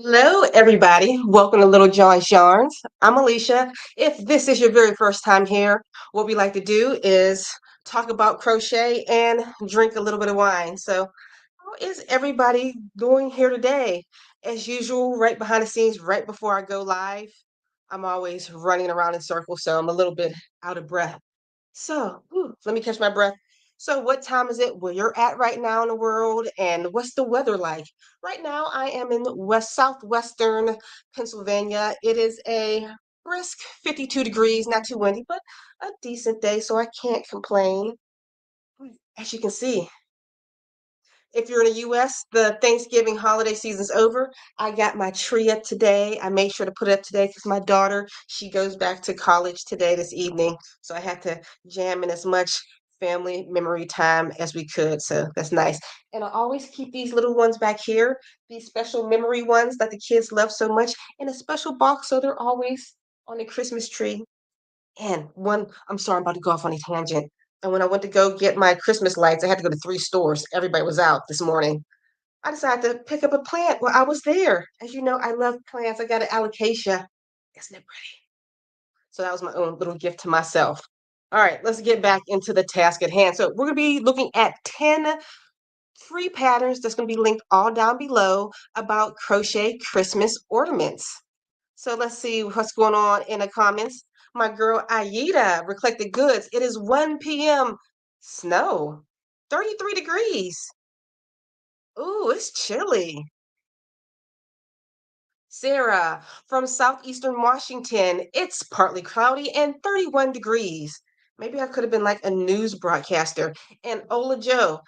Hello, everybody. Welcome to Little John's Yarns. I'm Alicia. If this is your very first time here, what we like to do is talk about crochet and drink a little bit of wine. So, how is everybody doing here today? As usual, right behind the scenes, right before I go live, I'm always running around in circles, so I'm a little bit out of breath. So, let me catch my breath. So, what time is it where you're at right now in the world, and what's the weather like? Right now, I am in southwestern Pennsylvania. It is a brisk 52 degrees, not too windy, but a decent day, so I can't complain. As you can see, if you're in the US, the Thanksgiving holiday season's over. I got my tree up today. I made sure to put it up today because my daughter, she goes back to college today this evening. So I had to jam in as much family memory time as we could. So that's nice. And I always keep these little ones back here, these special memory ones that the kids love so much, in a special box. So they're always on the Christmas tree. And I'm sorry, I'm about to go off on a tangent. And when I went to go get my Christmas lights, I had to go to three stores. Everybody was out this morning. I decided to pick up a plant while I was there. As you know, I love plants. I got an alocasia. Isn't it pretty? So that was my own little gift to myself. All right, let's get back into the task at hand. So we're going to be looking at 10 free patterns that's going to be linked all down below about crochet Christmas ornaments. So let's see what's going on in the comments. My girl Aida, Reflected Goods. It is 1 p.m. Snow, 33 degrees. Ooh, it's chilly. Sarah from southeastern Washington. It's partly cloudy and 31 degrees. Maybe I could have been like a news broadcaster. And Ola Joe,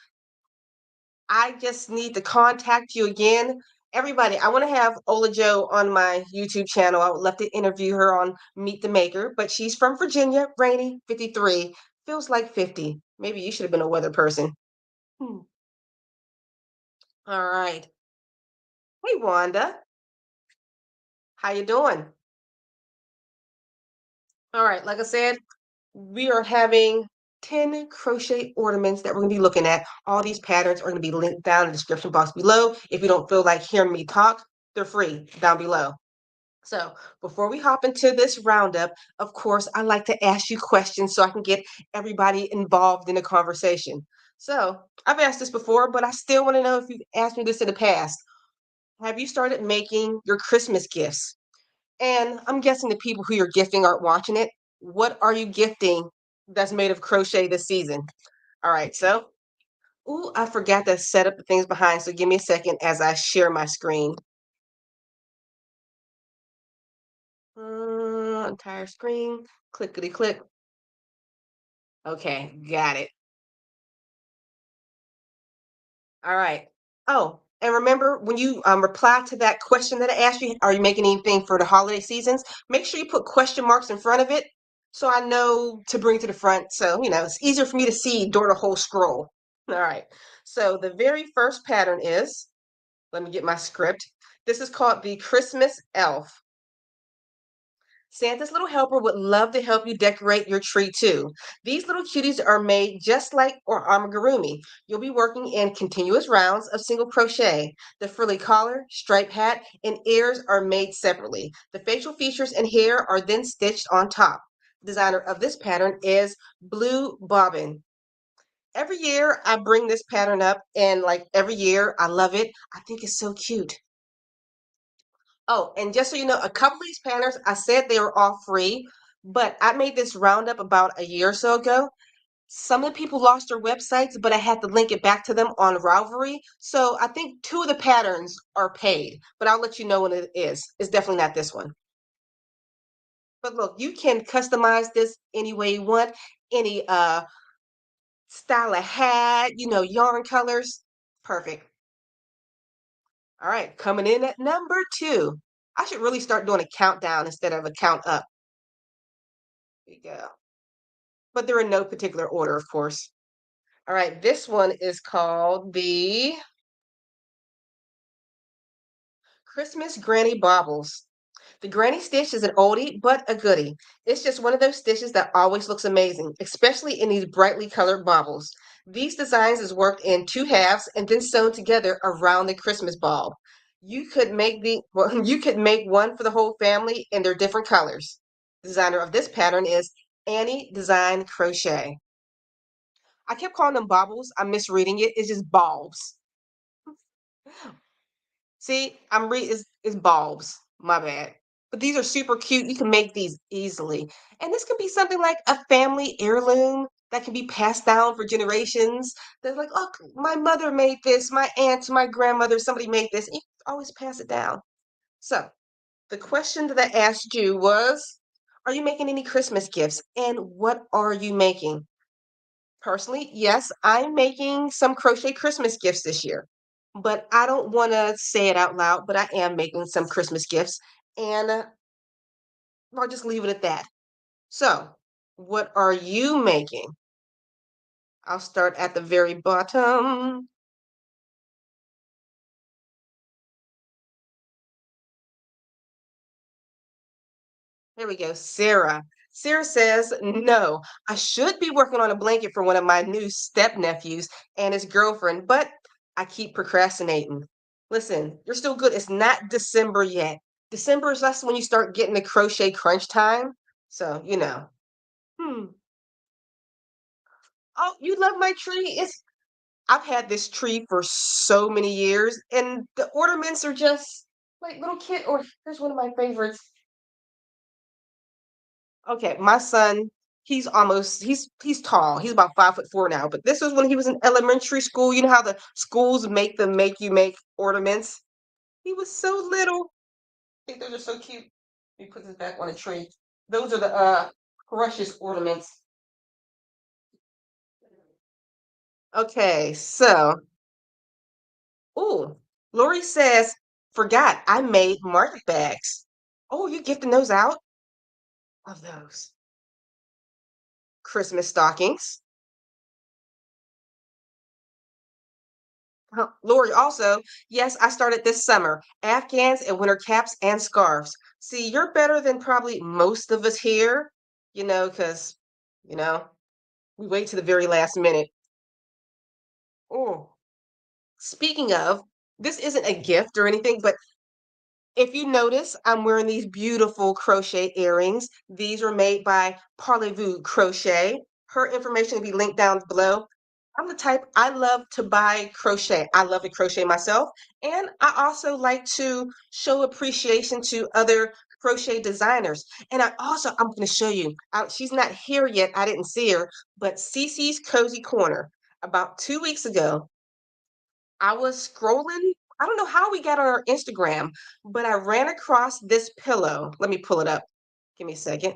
I just need to contact you again. Everybody, I want to have Ola Joe on my YouTube channel. I would love to interview her on Meet the Maker, but she's from Virginia, rainy, 53, feels like 50. Maybe you should have been a weather person. Hmm. All right. Hey, Wanda, how you doing? All right, like I said, we are having 10 crochet ornaments that we're going to be looking at. All these patterns are going to be linked down in the description box below. If you don't feel like hearing me talk, they're free down below. So before we hop into this roundup, of course, I like to ask you questions so I can get everybody involved in the conversation. So I've asked this before, but I still want to know if you've asked me this in the past. Have you started making your Christmas gifts? And I'm guessing the people who you're gifting aren't watching it. What are you gifting that's made of crochet this season? All right, so, ooh, I forgot to set up the things behind, so give me a second as I share my screen. Entire screen, clickety click. Okay, got it. All right. Oh, and remember when you reply to that question that I asked you, are you making anything for the holiday seasons? Make sure you put question marks in front of it so I know to bring to the front. So, it's easier for me to see during the whole scroll. All right. So the very first pattern is, let me get my script. This is called the Christmas Elf. Santa's little helper would love to help you decorate your tree too. These little cuties are made just like or amigurumi. You'll be working in continuous rounds of single crochet. The frilly collar, striped hat, and ears are made separately. The facial features and hair are then stitched on top. The designer of this pattern is Blue Bobbin. Every year I bring this pattern up, and like every year I love it. I think it's so cute. Oh, and just so you know, a couple of these patterns, I said they were all free, but I made this roundup about a year or so ago. Some of the people lost their websites, but I had to link it back to them on Ravelry. So I think two of the patterns are paid, but I'll let you know when it is. It's definitely not this one. But look, you can customize this any way you want, any style of hat, yarn colors. Perfect. All right, coming in at number 2. I should really start doing a countdown instead of a count up. Here we go. But they're in no particular order, of course. All right, this one is called the Christmas Granny Baubles. The granny stitch is an oldie but a goodie. It's just one of those stitches that always looks amazing, especially in these brightly colored baubles. These designs is worked in two halves and then sewn together around the Christmas ball. You could make you could make one for the whole family and they're different colors. Designer of this pattern is Annie Design Crochet. I kept calling them baubles. I'm misreading it. It's just bulbs. See, I'm reading it's bulbs. My bad. But these are super cute. You can make these easily. And this could be something like a family heirloom that can be passed down for generations. They're like, oh, my mother made this, my aunt, my grandmother, somebody made this. You can always pass it down. So the question that I asked you was, are you making any Christmas gifts? And what are you making? Personally, yes, I'm making some crochet Christmas gifts this year, but I don't want to say it out loud, but I am making some Christmas gifts, and I'll just leave it at that. So, what are you making? I'll start at the very bottom. Here we go, Sarah. Sarah says, no, I should be working on a blanket for one of my new step nephews and his girlfriend, but I keep procrastinating. Listen, you're still good. It's not December yet. December is that's when you start getting the crochet crunch time. So, you know. Hmm. Oh, you love my tree? I've had this tree for so many years, and the ornaments are just like little kid. Or here's one of my favorites. Okay, my son, he's tall. He's about 5'4" now. But this was when he was in elementary school. You know how the schools make them make you make ornaments? He was so little. I think those are so cute. He puts his back on a tree. Those are the precious ornaments. Okay, so oh, Lori says, forgot I made market bags. Oh, you gifting those out? Of those. Christmas stockings. Lori also, yes, I started this summer. Afghans and winter caps and scarves. See, you're better than probably most of us here, because, you know, we wait to the very last minute. Oh, speaking of, this isn't a gift or anything, but if you notice, I'm wearing these beautiful crochet earrings. These were made by Parlez-Vous Crochet. Her information will be linked down below. I'm the type I love to buy crochet. I love to crochet myself, and I also like to show appreciation to other crochet designers. And I'm going to show you. She's not here yet. I didn't see her, but Cece's Cozy Corner. About 2 weeks ago, I was scrolling. I don't know how we got on our Instagram, but I ran across this pillow. Let me pull it up. Give me a second.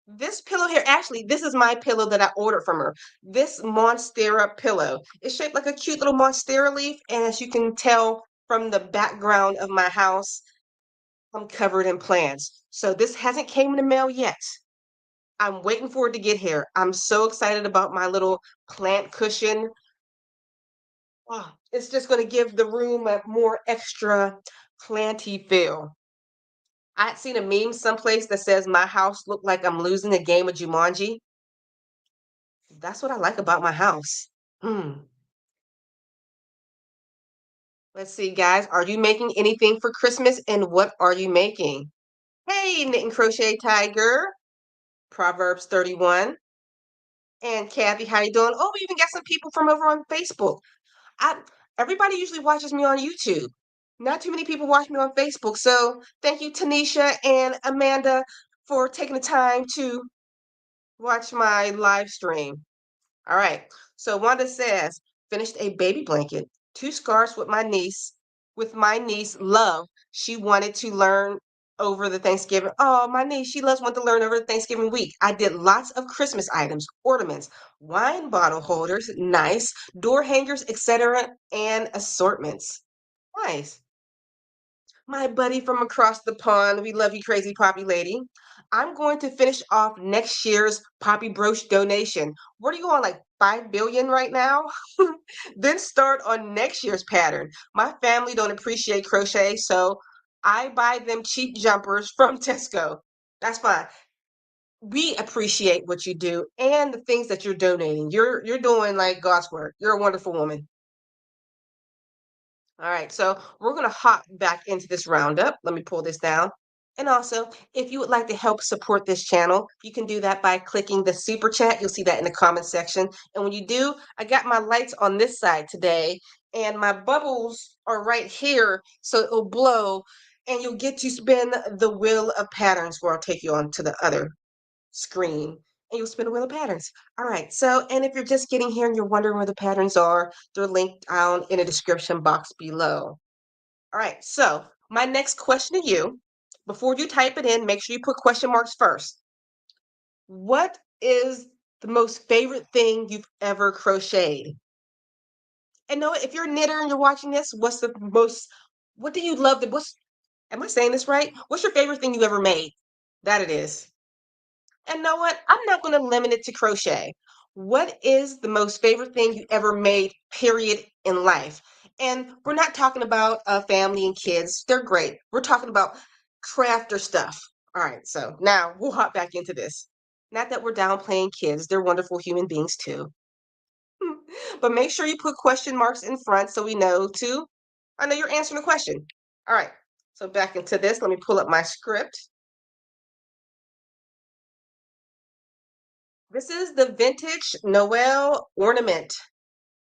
This pillow here, actually, this is my pillow that I ordered from her. This Monstera pillow. It's shaped like a cute little Monstera leaf, and as you can tell from the background of my house, I'm covered in plants. So this hasn't came in the mail yet. I'm waiting for it to get here. I'm so excited about my little plant cushion. Oh, it's just going to give the room a more extra planty feel. I'd seen a meme someplace that says my house looked like I'm losing a game of Jumanji. That's what I like about my house. Hmm. Let's see, guys. Are you making anything for Christmas and what are you making? Hey, Knit and Crochet Tiger, Proverbs 31. And Kathy, how you doing? Oh, we even got some people from over on Facebook. I Everybody usually watches me on YouTube. Not too many people watch me on Facebook. So thank you, Tanisha and Amanda, for taking the time to watch my live stream. All right. So Wanda says, finished a baby blanket, two scarves with my niece, Love. She wanted to learn over the Thanksgiving. Oh, my niece, she loves wanting to learn over the Thanksgiving week. I did lots of Christmas items, ornaments, wine bottle holders, nice, door hangers, etc., and assortments. Nice. My buddy from across the pond, we love you, crazy poppy lady. I'm going to finish off next year's poppy brooch donation. What are you on, like 5 billion right now? Then start on next year's pattern. My family don't appreciate crochet, so I buy them cheap jumpers from Tesco. That's fine. We appreciate what you do and the things that you're donating. You're doing like God's work. You're a wonderful woman. All right, so we're going to hop back into this roundup. Let me pull this down. And also, if you would like to help support this channel, you can do that by clicking the super chat. You'll see that in the comment section. And when you do, I got my lights on this side today, and my bubbles are right here, so it'll blow, and you'll get to spin the wheel of patterns where I'll take you on to the other screen and you'll spin a wheel of patterns. All right. So, and if you're just getting here and you're wondering where the patterns are, they're linked down in the description box below. All right. So, my next question to you, before you type it in, make sure you put question marks first. What is the most favorite thing you've ever crocheted? And know if you're a knitter and you're watching this, what do you love am I saying this right? What's your favorite thing you ever made? That it is. And know what? I'm not going to limit it to crochet. What is the most favorite thing you ever made, period, in life? And we're not talking about family and kids. They're great. We're talking about crafter stuff. All right, so now we'll hop back into this. Not that we're downplaying kids, they're wonderful human beings too. But make sure you put question marks in front so we know to, I know you're answering the question. All right, so back into this. Let me pull up my script. This is the vintage Noel ornament.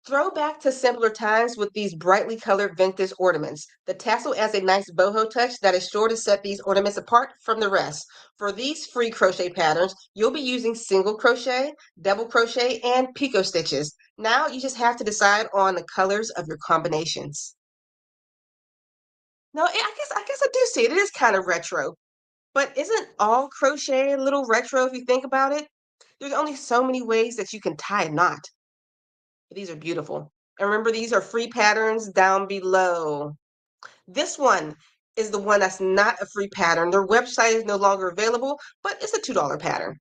Throwback to simpler times with these brightly colored vintage ornaments. The tassel adds a nice boho touch that is sure to set these ornaments apart from the rest. For these free crochet patterns, you'll be using single crochet, double crochet, and picot stitches. Now you just have to decide on the colors of your combinations. No, I guess I do see it. It is kind of retro. But isn't all crochet a little retro if you think about it? There's only so many ways that you can tie a knot. These are beautiful. And remember, these are free patterns down below. This one is the one that's not a free pattern. Their website is no longer available, but it's a $2 pattern.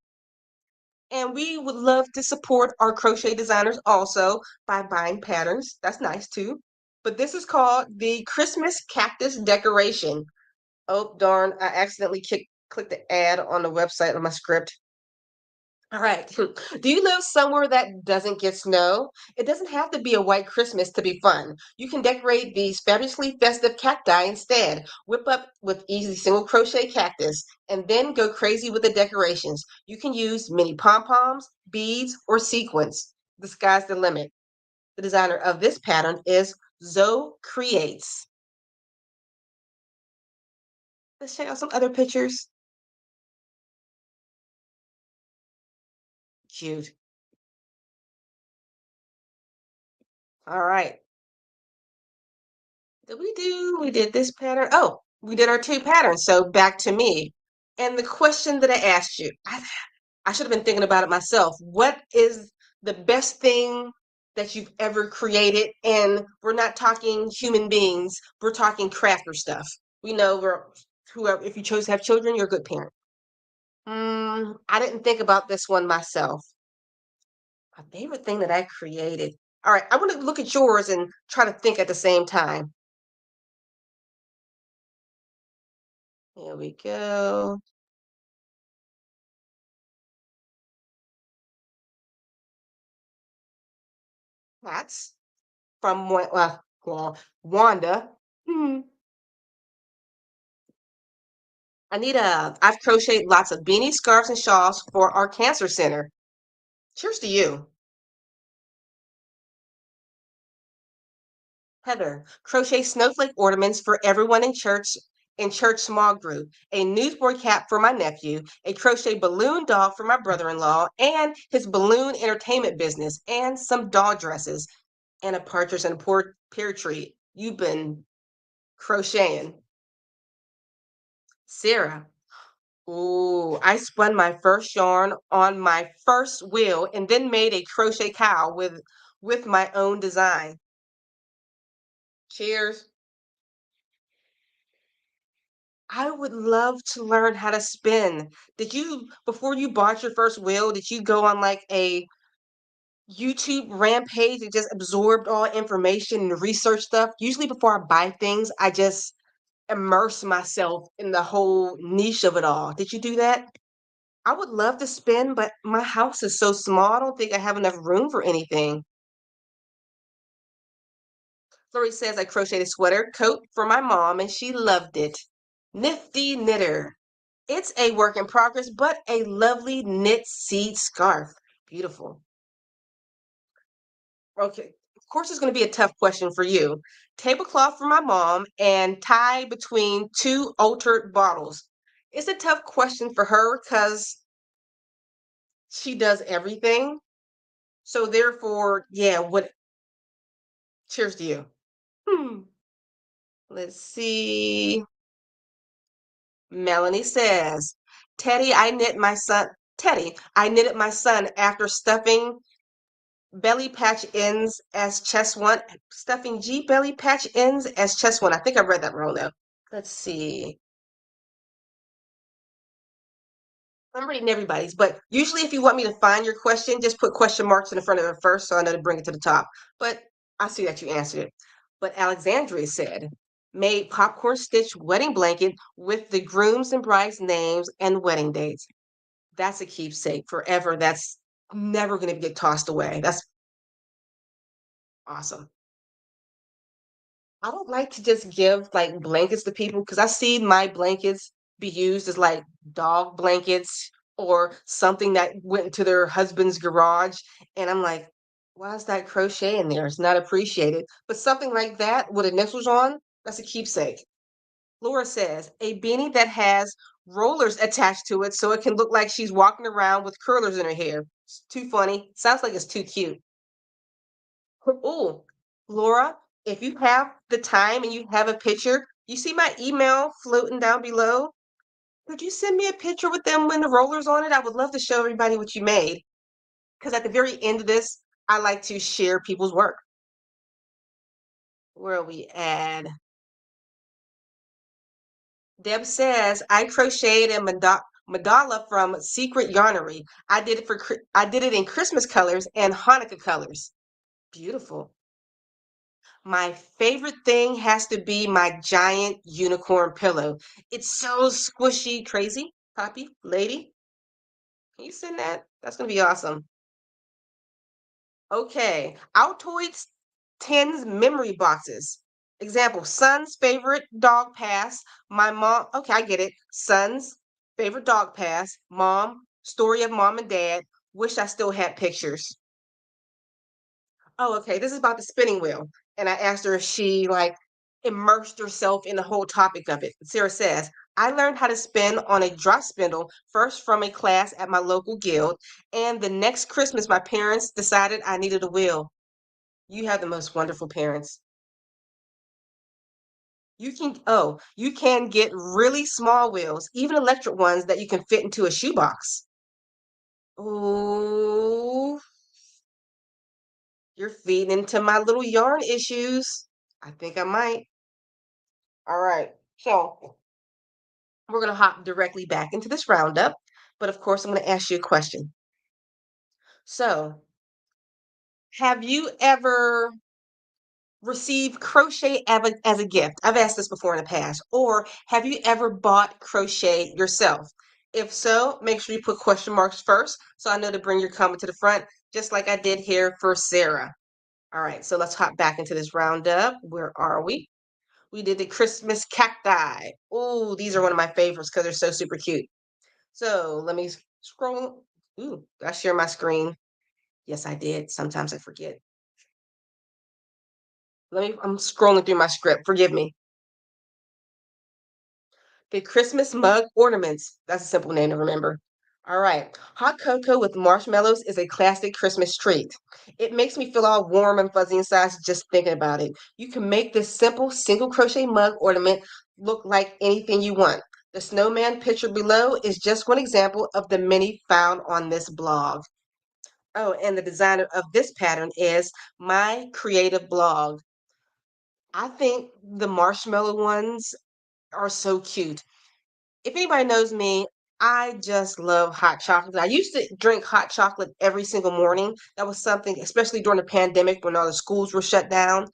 And we would love to support our crochet designers also by buying patterns. That's nice too. But this is called the Christmas cactus decoration. Oh, darn, I accidentally clicked the ad on the website on my script. All right. Do you live somewhere that doesn't get snow? It doesn't have to be a white Christmas to be fun. You can decorate these fabulously festive cacti instead. Whip up with easy single crochet cactus and then go crazy with the decorations. You can use mini pom-poms, beads, or sequins. The sky's the limit. The designer of this pattern is Zoe Creates. Let's check out some other pictures. Cute. All right. Did we do? We did this pattern. Oh, we did our two patterns. So back to me. And the question that I asked you, I should have been thinking about it myself. What is the best thing that you've ever created? And we're not talking human beings. We're talking crafter stuff. We know whoever, if you chose to have children, you're a good parent. I didn't think about this one myself. My favorite thing that I created. All right, I want to look at yours and try to think at the same time. Here we go. That's from Wanda. Hmm. I've crocheted lots of beanies, scarves, and shawls for our cancer center. Cheers to you. Heather, crochet snowflake ornaments for everyone in church small group, a newsboard cap for my nephew, a crochet balloon dog for my brother-in-law and his balloon entertainment business, and some doll dresses, and a partridge and a pear tree. You've been crocheting. Sarah, ooh, I spun my first yarn on my first wheel and then made a crochet cowl with my own design. Cheers. I would love to learn how to spin. Before you bought your first wheel, did you go on like a YouTube rampage and just absorbed all information and research stuff? Usually before I buy things, I just immerse myself in the whole niche of it all. Did you do that? I would love to spin, but my house is so small. I don't think I have enough room for anything. Lori says I crocheted a sweater coat for my mom and she loved it. Nifty knitter. It's a work in progress, but a lovely knit seed scarf. Beautiful. Okay. Of course, it's going to be a tough question for you. Tablecloth for my mom and tie between two altered bottles. It's a tough question for her because she does everything. So therefore, yeah, what cheers to you. Hmm. Let's see. Melanie says, Teddy, I knitted my son after stuffing belly patch ends as chest one, stuffing G belly patch ends as chest one. I think I read that wrong though. Let's see. I'm reading everybody's, but usually if you want me to find your question, just put question marks in the front of it first so I know to bring it to the top. But I see that you answered it. But Alexandria said, made popcorn stitch wedding blanket with the groom's and bride's names and wedding dates. That's a keepsake forever. That's never going to get tossed away. That's awesome. I don't like to just give like blankets to people because I see my blankets be used as like dog blankets or something that went into their husband's garage. And I'm like, why is that crochet in there? It's not appreciated. But something like that with initials on, that's a keepsake. Laura says, a beanie that has rollers attached to it so it can look like she's walking around with curlers in her hair. It's too funny. Sounds like it's too cute. Oh, Laura, if you have the time and you have a picture, you see my email floating down below? Could you send me a picture with them when the rollers on it? I would love to show everybody what you made. Because at the very end of this, I like to share people's work. Where are we at? Deb says, I crocheted a mandala from Secret Yarnery. I did it in Christmas colors and Hanukkah colors. Beautiful. My favorite thing has to be my giant unicorn pillow. It's so squishy, crazy, Poppy, lady. Can you send that? That's gonna be awesome. Okay, Altoids tins memory boxes. Example, son's favorite dog pass. My mom, okay, I get it. Son's favorite dog pass. Mom, story of mom and dad. Wish I still had pictures. Oh, okay. This is about the spinning wheel. And I asked her if she like immersed herself in the whole topic of it. Sarah says, I learned how to spin on a drop spindle first from a class at my local guild. And the next Christmas, my parents decided I needed a wheel. You have the most wonderful parents. You can get really small wheels, even electric ones that you can fit into a shoebox. Oh, you're feeding into my little yarn issues. I think I might. All right. So we're going to hop directly back into this roundup. But of course, I'm going to ask you a question. So, have you ever received crochet as a gift? I've asked this before in the past. Or have you ever bought crochet yourself? If so, make sure you put question marks first so I know to bring your comment to the front, just like I did here for Sarah. All right, so let's hop back into this roundup. Where are we? We did the Christmas cacti. Oh, these are one of my favorites because they're so super cute. So let me scroll. Ooh, did I share my screen? Yes, I did. Sometimes I forget. I'm scrolling through my script. Forgive me. The Christmas mug ornaments. That's a simple name to remember. All right. Hot cocoa with marshmallows is a classic Christmas treat. It makes me feel all warm and fuzzy inside just thinking about it. You can make this simple single crochet mug ornament look like anything you want. The snowman picture below is just one example of the many found on this blog. Oh, and the designer of this pattern is my creative blog. I think the marshmallow ones are so cute. If anybody knows me, I just love hot chocolate. I used to drink hot chocolate every single morning. That was something, especially during the pandemic when all the schools were shut down.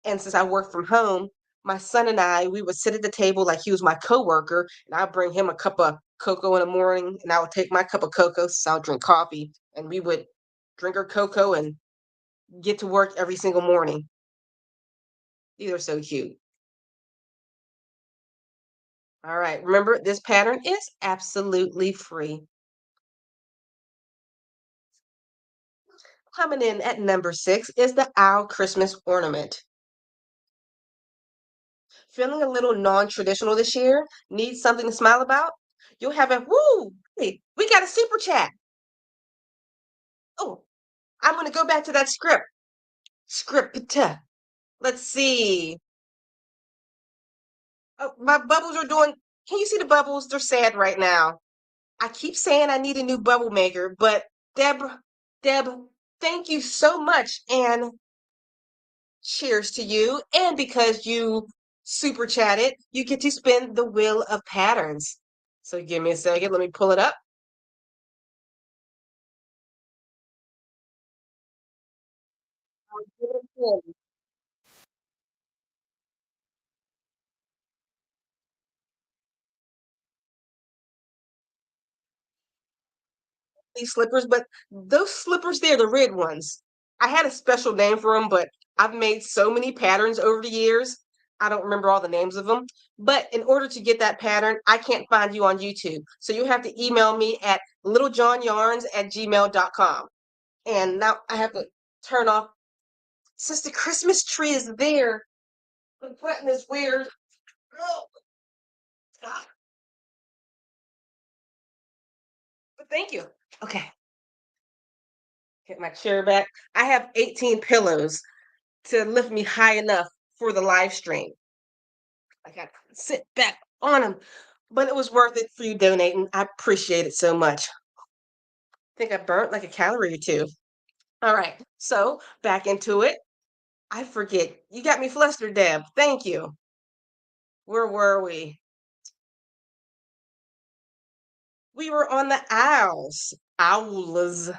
And since I work from home, my son and we would sit at the table like he was my coworker, and I'd bring him a cup of cocoa in the morning, and I would take my cup of cocoa, so I'll drink coffee, and we would drink our cocoa and get to work every single morning. These are so cute. All right, remember this pattern is absolutely free. Coming in at number 6 is the owl Christmas ornament. Feeling a little non-traditional this year? Need something to smile about? You'll have a woo! Hey, we got a super chat. Oh, I'm gonna go back to that script. Script. Let's see. Oh, my bubbles are doing. Can you see the bubbles? They're sad right now. I keep saying I need a new bubble maker, but Deb, Deb, thank you so much, and cheers to you. And because you super chatted, you get to spin the wheel of patterns. So give me a second. Let me pull it up. These slippers, but those slippers there, the red ones, I had a special name for them, but I've made so many patterns over the years. I don't remember all the names of them. But in order to get that pattern, I can't find you on YouTube. So you have to email me at littlejohnyarns@gmail.com. And now I have to turn off since the Christmas tree is there. The button is weird. Oh, God. But thank you. Okay, get my chair back. I have 18 pillows to lift me high enough for the live stream. I got to sit back on them, but it was worth it for you donating. I appreciate it so much. I think I burnt like a calorie or two. All right, so back into it. I forget. You got me flustered, Deb. Thank you. Where were we? We were on the owls. Owls.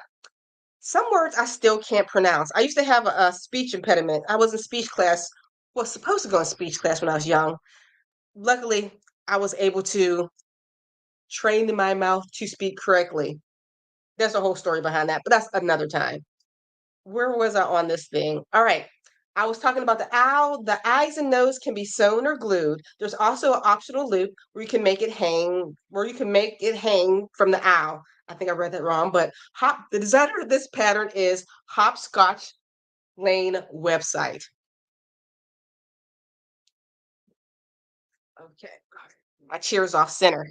Some words I still can't pronounce. I used to have a speech impediment. I was in speech class, was supposed to go in speech class when I was young. Luckily, I was able to train my mouth to speak correctly. There's a whole story behind that, but that's another time. Where was I on this thing? All right. I was talking about the owl. The eyes and nose can be sewn or glued. There's also an optional loop where you can make it hang, where you can make it hang from the owl. I think I read that wrong, but the designer of this pattern is Hopscotch Lane website. Okay. My chair's off center.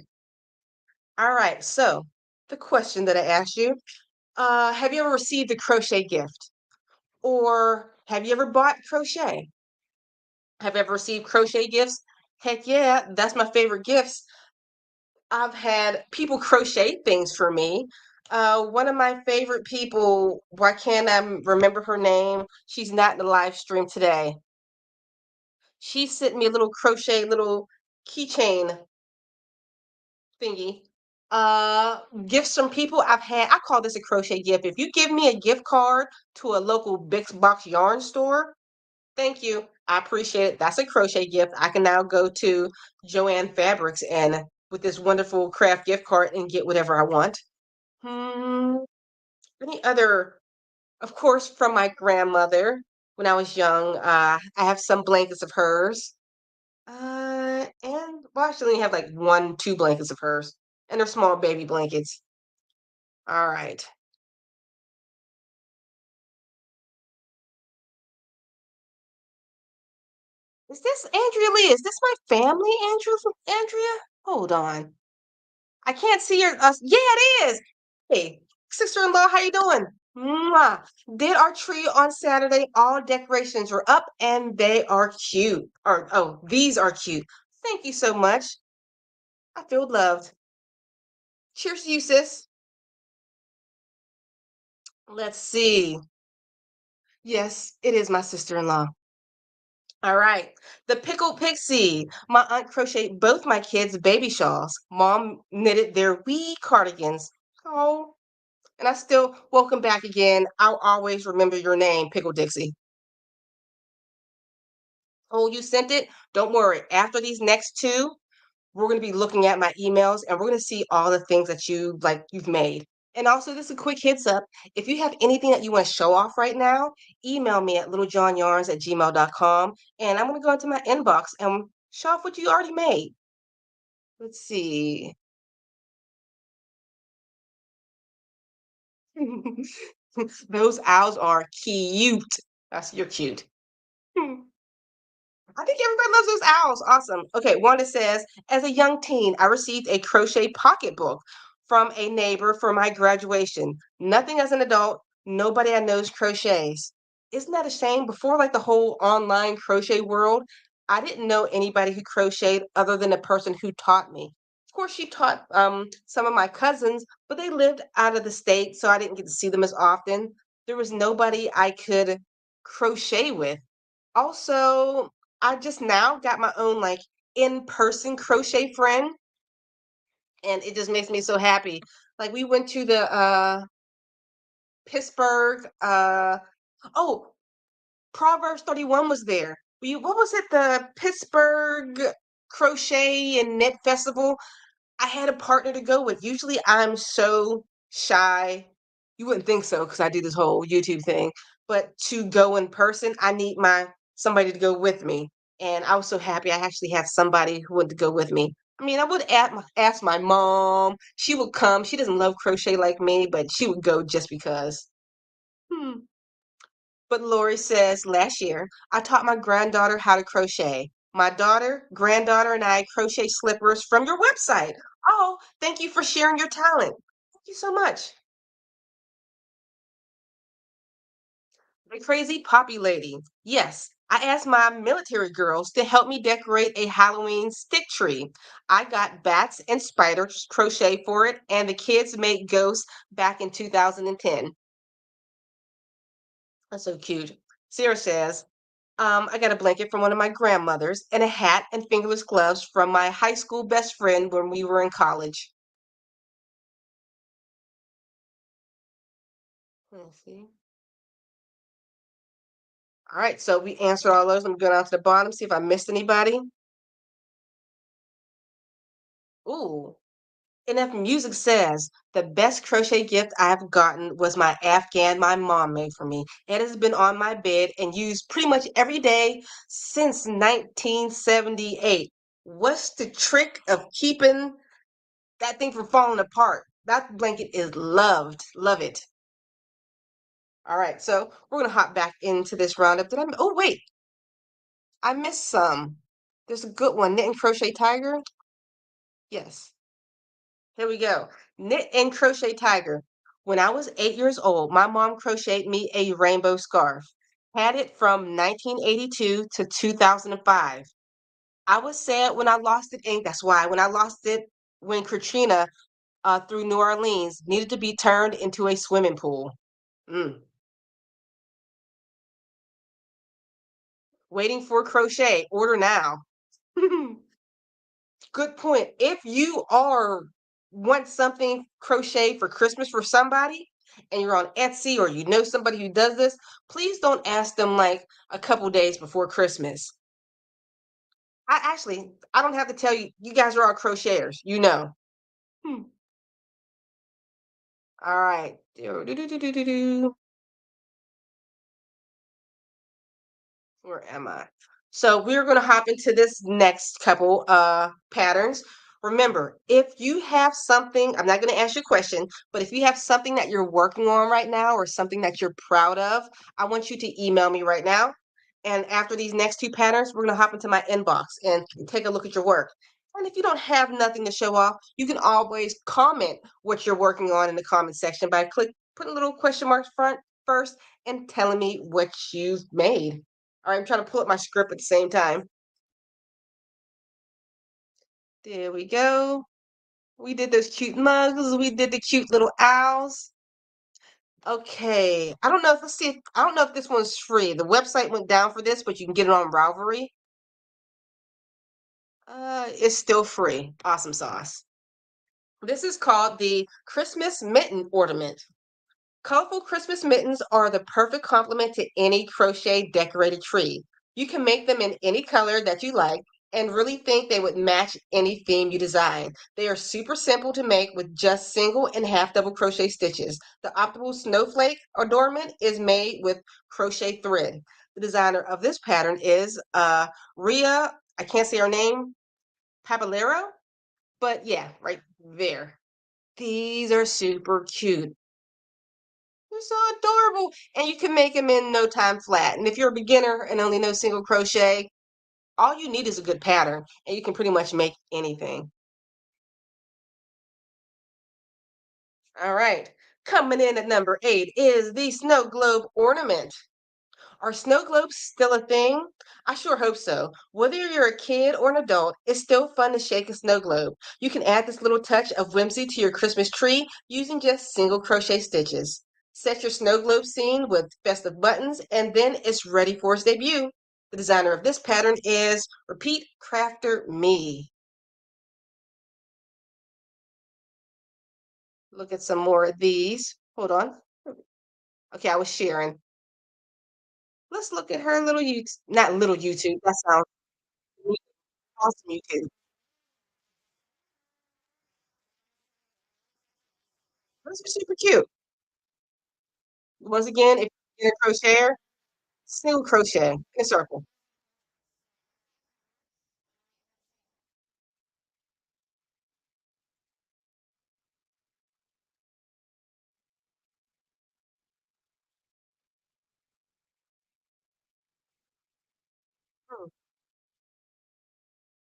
All right. So the question that I asked you, have you ever received a crochet gift? Or have you ever bought crochet? Have you ever received crochet gifts? Heck yeah, that's my favorite gifts. I've had people crochet things for me. One of my favorite people, why can't I remember her name? She's not in the live stream today. She sent me a little crochet little keychain thingy. Gifts from people I've had. I call this a crochet gift. If you give me a gift card to a local big box yarn store, thank you. I appreciate it. That's a crochet gift. I can now go to Joanne Fabrics and with this wonderful craft gift card and get whatever I want. Hmm. Any other, of course, from my grandmother when I was young. I have some blankets of hers. And well, I actually only have like one, two blankets of hers, and they're small baby blankets. All right. Is this Andrea Lee? Is this my family, Andrea? Hold on. I can't see your yeah, it is. Hey, sister-in-law, how you doing? Mwah. Did our tree on Saturday. All decorations are up and they are cute. Or oh, these are cute. Thank you so much. I feel loved. Cheers to you, sis. Let's see. Yes, it is my sister-in-law. All right. The pickled pixie. My aunt crocheted both my kids' baby shawls. Mom knitted their wee cardigans. Oh, and I still welcome back again. I'll always remember your name, Pickle Dixie. Oh, you sent it? Don't worry. After these next two, we're going to be looking at my emails and we're going to see all the things that you've made. And also, just a quick heads up, if you have anything that you want to show off right now, email me at littlejohnyarns@gmail.com, and I'm going to go into my inbox and show off what you already made. Let's see. Those owls are cute. That's you're cute. I think everybody loves those owls. Awesome. Okay, Wanda says, as a young teen, I received a crochet pocketbook from a neighbor for my graduation. Nothing as an adult. Nobody I knows crochets. Isn't that a shame? Before like the whole online crochet world, I didn't know anybody who crocheted other than the person who taught me. Of course, she taught some of my cousins, but they lived out of the state, so I didn't get to see them as often. There was nobody I could crochet with. Also, I just now got my own like in-person crochet friend, and it just makes me so happy. Like we went to the Pittsburgh oh, Proverbs 31 was there. What was it? The Pittsburgh Crochet and Knit Festival. I had a partner to go with. Usually I'm so shy. You wouldn't think so because I do this whole YouTube thing. But to go in person, I need my somebody to go with me. And I was so happy I actually had somebody who wanted to go with me. I mean, I would ask my mom. She would come. She doesn't love crochet like me, but she would go just because. Hmm. But Lori says, last year, I taught my granddaughter how to crochet. My daughter, granddaughter, and I crochet slippers from your website. Oh, thank you for sharing your talent. Thank you so much. The crazy poppy lady. Yes, I asked my military girls to help me decorate a Halloween stick tree. I got bats and spiders crochet for it, and the kids made ghosts back in 2010. That's so cute. Sarah says, I got a blanket from one of my grandmothers and a hat and fingerless gloves from my high school best friend when we were in college. Let's see. All right, so we answered all those. I'm going down to the bottom, see if I missed anybody. Ooh. Enough Music says the best crochet gift I've gotten was my Afghan my mom made for me. It has been on my bed and used pretty much every day since 1978. What's the trick of keeping that thing from falling apart? That blanket is loved. Love it. All right, so we're gonna hop back into this roundup. Oh wait, I missed some. There's a good one. Knit and Crochet Tiger. Yes. Here we go. Knit and Crochet Tiger. When I was 8 years old, my mom crocheted me a rainbow scarf. Had it from 1982 to 2005. I was sad when I lost it, and that's why when I lost it when Katrina through New Orleans needed to be turned into a swimming pool. Mm. Waiting for crochet. Order now. Good point. If you are want something crochet for Christmas for somebody and you're on Etsy or you know somebody who does this, please don't ask them like a couple days before Christmas. I don't have to tell you, you guys are all crocheters, you know. Hmm. All right. Do-do-do-do-do-do. Where am I? So we're going to hop into this next couple patterns. Remember, if you have something, I'm not going to ask you a question, but if you have something that you're working on right now or something that you're proud of, I want you to email me right now. And after these next two patterns, we're going to hop into my inbox and take a look at your work. And if you don't have nothing to show off, you can always comment what you're working on in the comment section by putting a little question mark front first and telling me what you've made. All right, I'm trying to pull up my script at the same time. There we go. We did those cute mugs. We did the cute little owls. Okay. I don't know if let's see. I don't know if this one's free. The website went down for this, but you can get it on Ravelry. It's still free. Awesome sauce. This is called the Christmas Mitten Ornament. Colorful Christmas mittens are the perfect complement to any crochet decorated tree. You can make them in any color that you like. and really think they would match any theme you design. They are super simple to make with just single and half double crochet stitches. The optimal snowflake adornment is made with crochet thread. The designer of this pattern is Ria, I can't say her name, Papalero, but yeah, right there. These are super cute. They're so adorable. And you can make them in no time flat. And if you're a beginner and only know single crochet, all you need is a good pattern and you can pretty much make anything. All right. Coming in at number 8 is the snow globe ornament. Are snow globes still a thing? I sure hope so. Whether you're a kid or an adult, it's still fun to shake a snow globe. You can add this little touch of whimsy to your Christmas tree using just single crochet stitches. Set your snow globe scene with festive buttons, and then it's ready for its debut. The designer of this pattern is Repeat Crafter Me. Look at some more of these. Hold on. Okay, I was sharing. Let's look at her little YouTube. Not little YouTube. That sounds awesome. YouTube. Those are super cute. Once again, if you're a crocheter, single crochet in a circle. Hmm.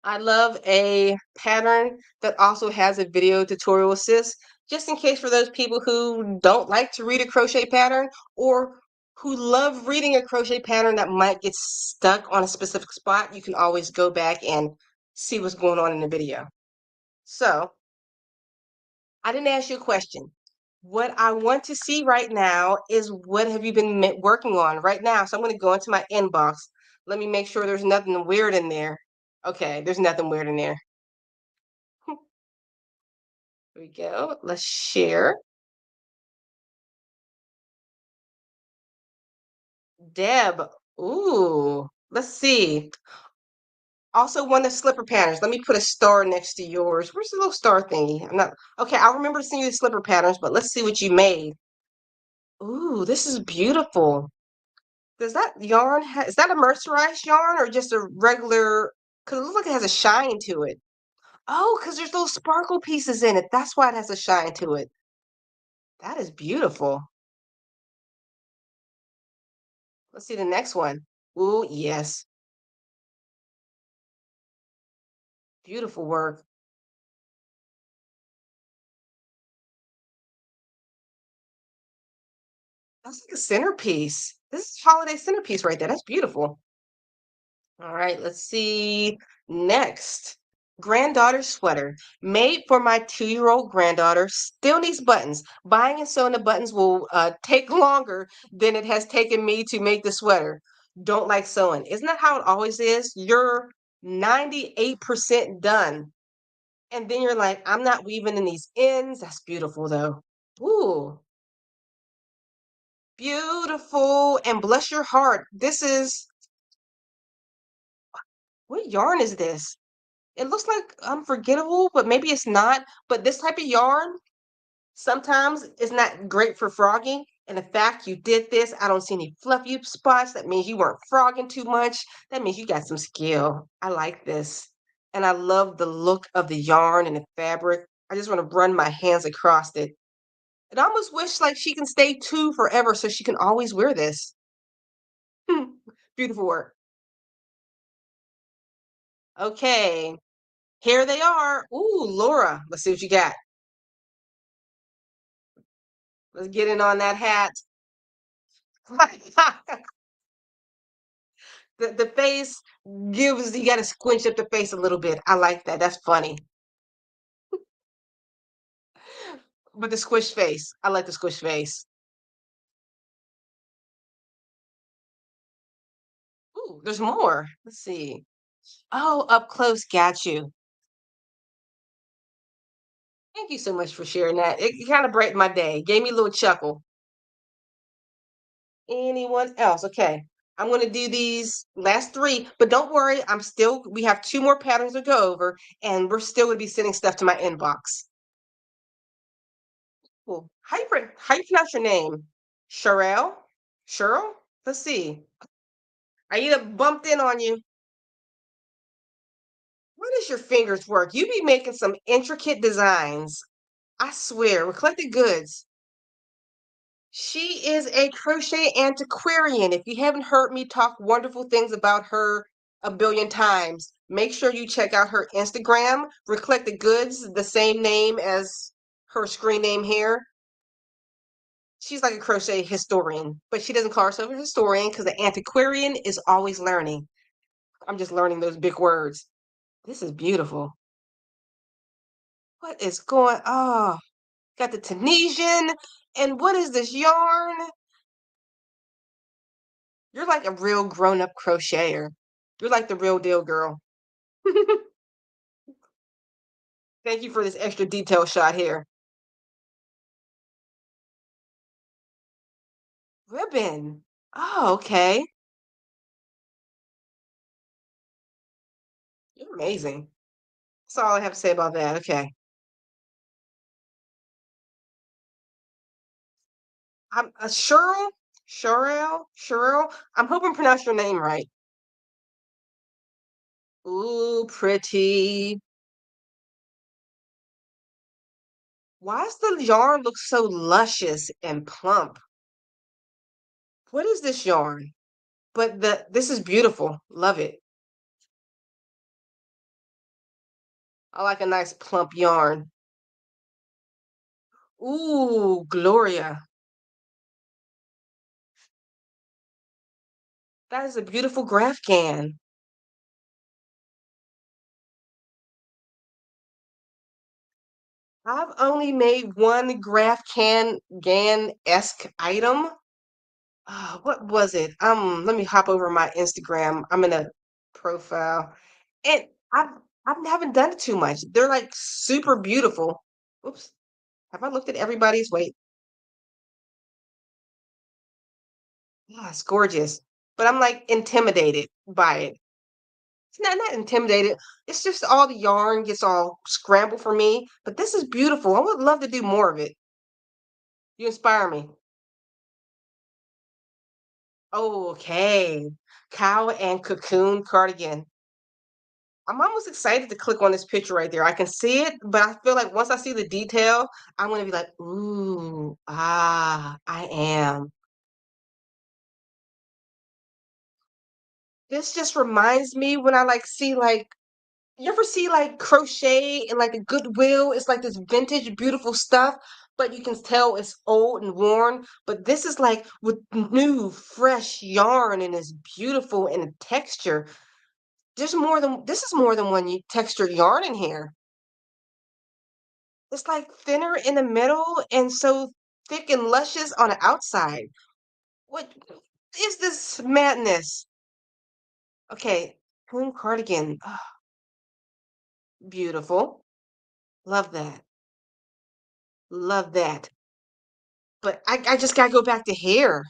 I love a pattern that also has a video tutorial assist, just in case for those people who don't like to read a crochet pattern or who love reading a crochet pattern that might get stuck on a specific spot, you can always go back and see what's going on in the video. So, I didn't ask you a question. What I want to see right now is what have you been working on right now? So I'm going to go into my inbox. Let me make sure there's nothing weird in there. Okay, there's nothing weird in there. Here we go. Let's share. Deb. Ooh, let's see. Also, one of the slipper patterns. Let me put a star next to yours. Where's the little star thingy? I'm not okay. I'll remember to send you the slipper patterns, but let's see what you made. Ooh, this is beautiful. Does that yarn is that a mercerized yarn or just a regular? Because it looks like it has a shine to it. Oh, because there's little sparkle pieces in it. That's why it has a shine to it. That is beautiful. Let's see the next one. Ooh, yes. Beautiful work. That's like a centerpiece. This is holiday centerpiece right there. That's beautiful. All right, let's see. Next, granddaughter sweater. Made for my 2-year-old granddaughter. Still needs buttons. Buying and sewing the buttons will take longer than it has taken me to make the sweater. Don't like sewing. Isn't that how it always is? You're 98% done. And then you're like, I'm not weaving in these ends. That's beautiful though. Ooh, beautiful. And bless your heart. This is, what yarn is this? It looks like unforgettable, but maybe it's not. But this type of yarn sometimes is not great for frogging. And the fact you did this, I don't see any fluffy spots. That means you weren't frogging too much. That means you got some skill. I like this. And I love the look of the yarn and the fabric. I just want to run my hands across it. It almost wish like she can stay two forever so she can always wear this. Beautiful work. Okay, here they are. Ooh, Laura, let's see what you got. Let's get in on that hat. The face gives you got to squinch up the face a little bit. I like that. That's funny. But the squish face, I like the squish face. Ooh, there's more. Let's see. Oh, up close, got you. Thank you so much for sharing that. It kind of brightened my day. Gave me a little chuckle. Anyone else? Okay. I'm going to do these last three, but don't worry. We have two more patterns to go over, and we're still going to be sending stuff to my inbox. Cool. How you pronounce your name? Sherelle? Cheryl? Let's see. I either bumped in on you. Where does your fingers work? You be making some intricate designs. I swear, Eclectic Goods. She is a crochet antiquarian. If you haven't heard me talk wonderful things about her a billion times, make sure you check out her Instagram, Eclectic Goods, the same name as her screen name here. She's like a crochet historian, but she doesn't call herself a historian because the antiquarian is always learning. I'm just learning those big words. This is beautiful. What is going on? Got the Tunisian. And what is this yarn? You're like a real grown-up crocheter. You're like the real deal, girl. Thank you for this extra detail shot here. Ribbon. Oh, okay. You're amazing. That's all I have to say about that. Okay. I'm Cheryl. Cheryl. I'm hoping I pronounced your name right. Ooh, pretty. Why does the yarn look so luscious and plump? What is this yarn? But this is beautiful. Love it. I like a nice plump yarn. Ooh, Gloria. That is a beautiful graph can. I've only made one graph can gan-esque item. What was it? Let me hop over my Instagram. I'm in a profile. And I've I haven't done it too much. They're like super beautiful. Oops. Have I looked at everybody's? Wait. Yeah, it's gorgeous. But I'm like intimidated by it. It's not intimidated. It's just all the yarn gets all scrambled for me. But this is beautiful. I would love to do more of it. You inspire me. Oh, okay. Cow and cocoon cardigan. I'm almost excited to click on this picture right there. I can see it, but I feel like once I see the detail, I'm gonna be like, ooh, I am. This just reminds me when I like see like you ever see like crochet and like the Goodwill? It's like this vintage, beautiful stuff, but you can tell it's old and worn. But this is like with new, fresh yarn and it's beautiful in texture. This is more than one textured yarn in here. It's like thinner in the middle and so thick and luscious on the outside. What is this madness? Okay, coon cardigan. Beautiful. Love that. Love that. But I just gotta go back to hair.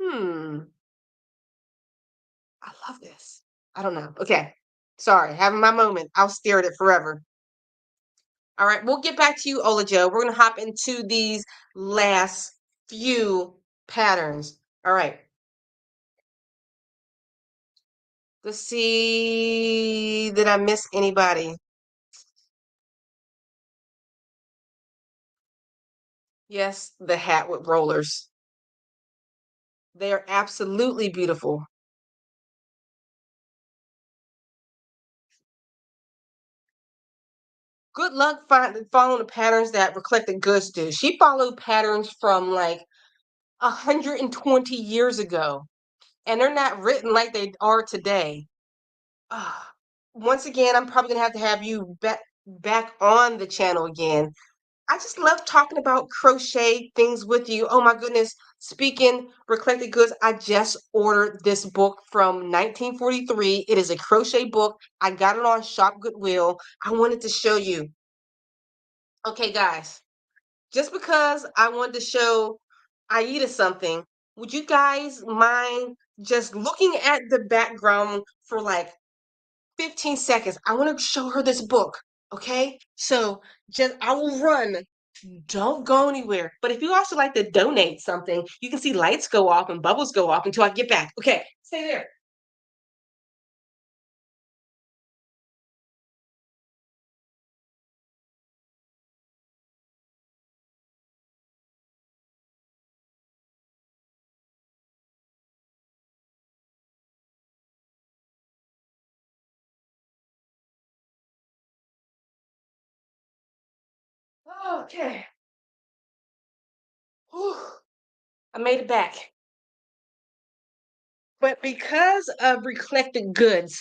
Hmm. I love this. I don't know. Okay. Sorry, having my moment. I'll stare at it forever. All right, we'll get back to you, Ola Joe. We're gonna hop into these last few patterns. All right. Let's see. Did I miss anybody? Yes, the hat with rollers. They are absolutely beautiful. Good luck following the patterns that Eclectic Goods do. She followed patterns from like 120 years ago, and they're not written like they are today. Ah, once again, I'm probably gonna have to have you back on the channel again. I just love talking about crochet things with you. Oh my goodness. Speaking Eclectic Goods, I just ordered this book from 1943. It is a crochet book. I got it on Shop Goodwill. I wanted to show you. Okay, guys, just because I wanted to show Aida something, Would you guys mind just looking at the background for like 15 seconds? I want to show her this book. Okay. So just, I will run. Don't go anywhere. But if you also like to donate something, you can see lights go off and bubbles go off until I get back. Okay. Stay there. Okay. Whew. I made it back. But because of Reflected Goods,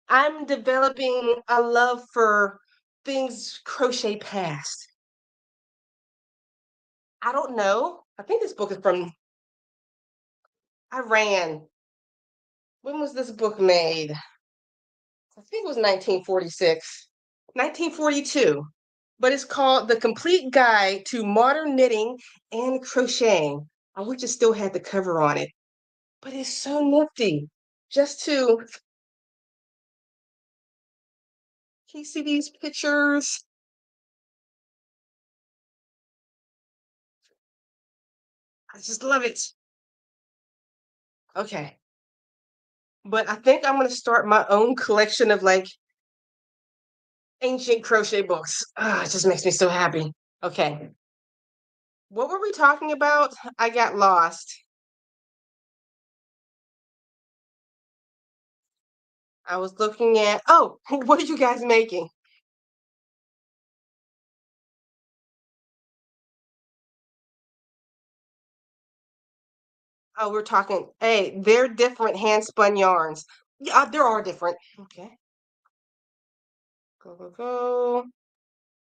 I'm developing a love for things crochet past. I don't know. I think this book is from Iran. When was this book made? I think it was 1946, 1942. But it's called The Complete Guide to Modern Knitting and Crocheting. I wish it still had the cover on it, but it's so nifty. Just to, can you see these pictures? I just love it. Okay. But I think I'm going to start my own collection of like ancient crochet books. Ah, it just makes me so happy. Okay. What were we talking about? I got lost. I was looking at, oh, what are you guys making? Oh, we're talking, hey, they're different hand spun yarns. Yeah, there are different. Okay. Go, go, go.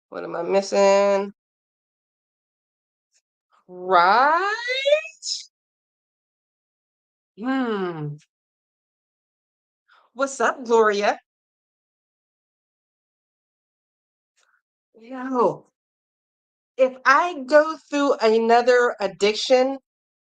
What am I missing? Right? Hmm. What's up, Gloria? Yo, if I go through another addiction,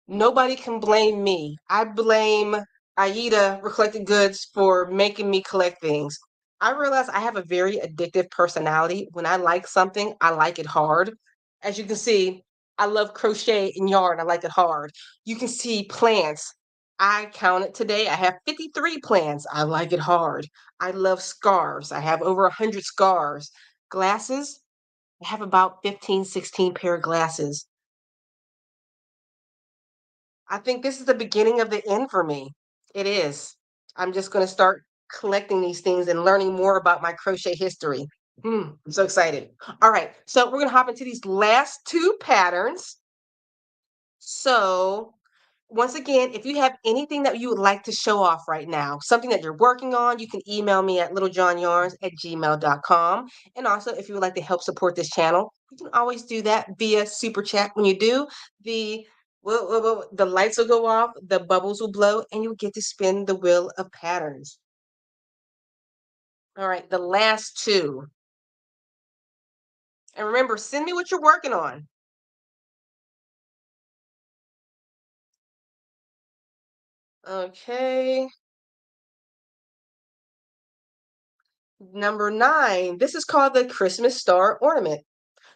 nobody can blame me. I blame Aida Reflected Goods for making me collect things. I realize I have a very addictive personality. When I like something, I like it hard. As you can see, I love crochet and yarn. I like it hard. You can see plants. I counted today. I have 53 plants. I like it hard. I love scarves. I have over 100 scarves. Glasses. I have about 15, 16 pair of glasses. I think this is the beginning of the end for me. It is. I'm just going to start collecting these things and learning more about my crochet history. I'm so excited. All right, so we're going to hop into these last two patterns. So, once again, if you have anything that you would like to show off right now, something that you're working on, you can email me at littlejohnyarns@gmail.com. And also, if you would like to help support this channel, you can always do that via super chat. When you do, the the lights will go off, the bubbles will blow, and you'll get to spin the wheel of patterns. All right, the last two. And remember, send me what you're working on. Okay. Number 9. This is called the Christmas star ornament.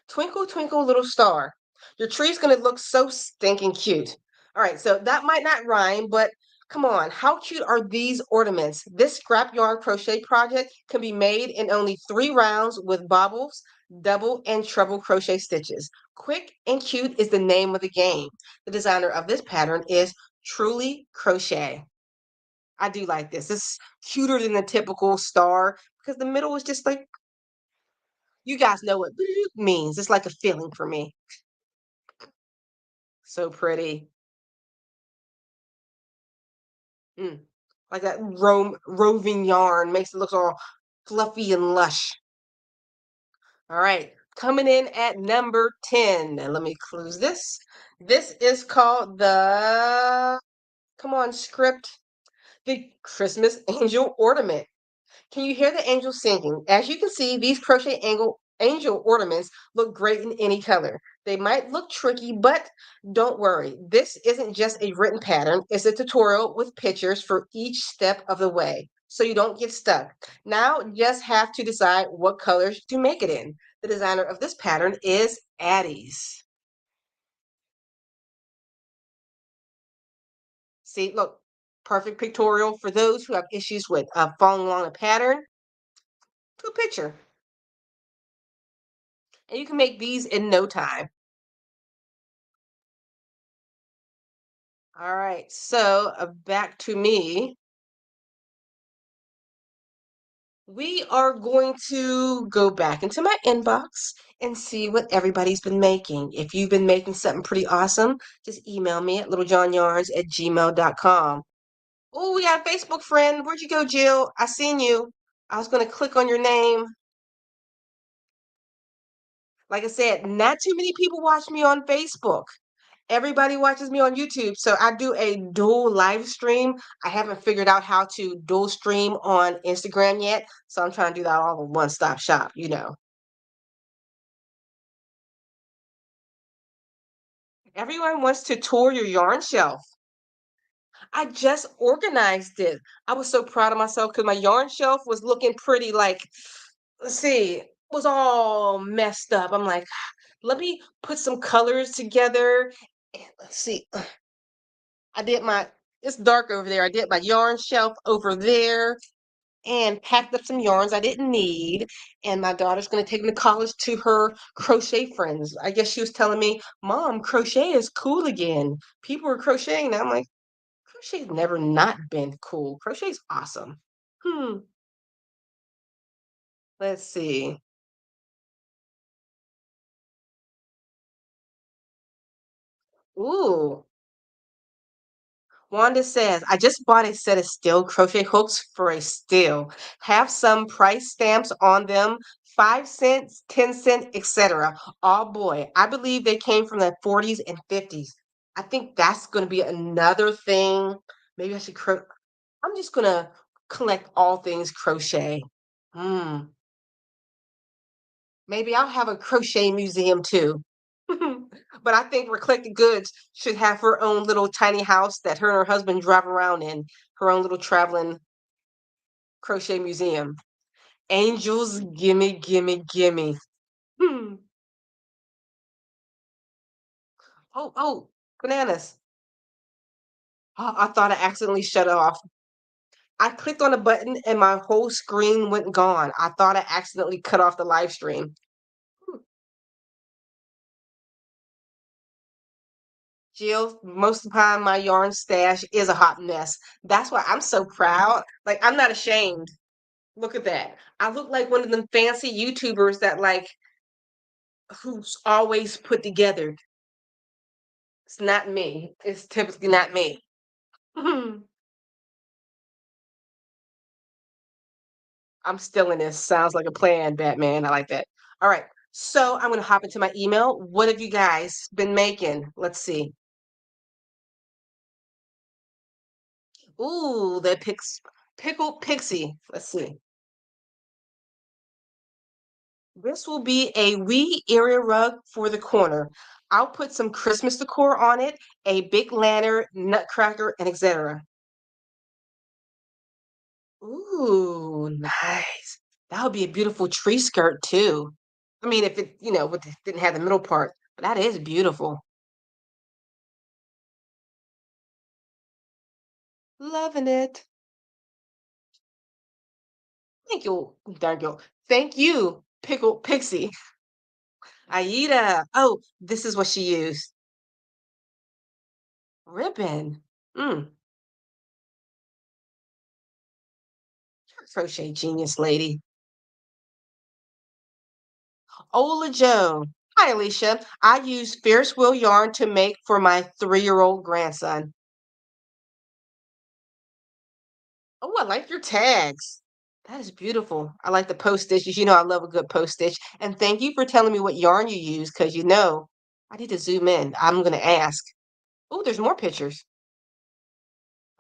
Twinkle, twinkle, little star. Your tree's gonna look so stinking cute. All right, so that might not rhyme, but come on, how cute are these ornaments? This scrap yarn crochet project can be made in only 3 rounds with bobbles, double, and treble crochet stitches. Quick and cute is the name of the game. The designer of this pattern is Truly Crochet. I do like this. This is cuter than the typical star because the middle is just like, you guys know what means. It's like a feeling for me. So pretty. Mm. Like that roving yarn makes it look all fluffy and lush. All right, coming in at number 10. And let me close this. This is called the, come on, script, the Christmas Angel Ornament. Can you hear the angels singing? As you can see, these crochet Angel ornaments look great in any color. They might look tricky, but don't worry. This isn't just a written pattern, it's a tutorial with pictures for each step of the way so you don't get stuck. Now, just have to decide what colors to make it in. The designer of this pattern is Addie's. See, look, perfect pictorial for those who have issues with following along a pattern. To a picture, and you can make these in no time. All right, so back to me. We are going to go back into my inbox and see what everybody's been making. If you've been making something pretty awesome, just email me at littlejohnyarns@gmail.com. Oh, we got a Facebook friend. Where'd you go, Jill? I seen you. I was going to click on your name. Like I said, not too many people watch me on Facebook. Everybody watches me on YouTube. So I do a dual live stream. I haven't figured out how to dual stream on Instagram yet. So I'm trying to do that all in one stop shop, you know. Everyone wants to tour your yarn shelf. I just organized it. I was so proud of myself because my yarn shelf was looking pretty like, let's see, was all messed up. I'm like, let me put some colors together. And let's see. I did my, it's dark over there. I did my yarn shelf over there and packed up some yarns I didn't need. And my daughter's going to take them to college to her crochet friends. I guess she was telling me, Mom, crochet is cool again. People are crocheting now. I'm like, crochet's never not been cool. Crochet's awesome. Hmm. Let's see. Ooh. Wanda says, I just bought a set of steel crochet hooks for a steal. Have some price stamps on them, 5 cents, 10 cent, etc. Oh boy, I believe they came from the 40s and 50s. I think that's going to be another thing. Maybe I should I'm just going to collect all things crochet. Hmm. Maybe I'll have a crochet museum too. But I think Eclectic Goods should have her own little tiny house that her and her husband drive around in, her own little traveling crochet museum. Angels, gimme, gimme, gimme. Hmm. Oh, bananas. Oh, I thought I accidentally shut it off. I clicked on a button and my whole screen went gone. I thought I accidentally cut off the live stream. Hmm. Jill, most of the time my yarn stash is a hot mess. That's why I'm so proud. Like, I'm not ashamed. Look at that. I look like one of them fancy YouTubers that like who's always put together. It's not me. It's typically not me. I'm still in this. Sounds like a plan, Batman. I like that. All right. So I'm gonna hop into my email. What have you guys been making? Let's see. Ooh, the pickled pixie. Let's see. This will be a wee area rug for the corner. I'll put some Christmas decor on it, a big lantern, nutcracker, and etc. Ooh, nice. That would be a beautiful tree skirt too. I mean, if it, didn't have the middle part, but that is beautiful. Loving it. Thank you, darn girl. Thank you, Pickle Pixie. Aida. Oh, this is what she used. Ribbon. Mm, you're a crochet genius, lady. Ola Joan. Hi, Alicia. I use Fierce Will yarn to make for my 3-year-old grandson. Oh, I like your tags. That is beautiful. I like the post stitches. You know, I love a good post stitch. And thank you for telling me what yarn you use because I need to zoom in. I'm going to ask. Oh, there's more pictures.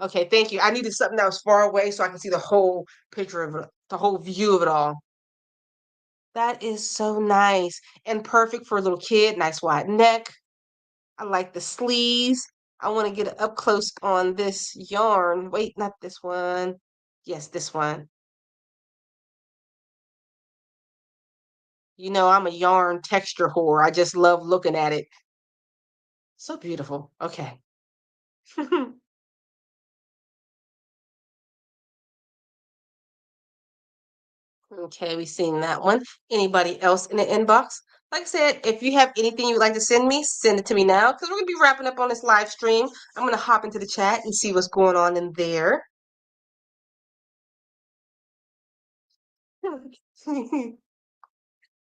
Okay, thank you. I needed something that was far away so I can see the whole picture of it, the whole view of it all. That is so nice and perfect for a little kid. Nice wide neck. I like the sleeves. I want to get up close on this yarn. Wait, not this one. Yes, this one. You know, I'm a yarn texture whore. I just love looking at it. So beautiful. Okay. Okay, we seen that one. Anybody else in the inbox? Like I said, if you have anything you'd like to send me, send it to me now because we're gonna be wrapping up on this live stream. I'm gonna hop into the chat and see what's going on in there.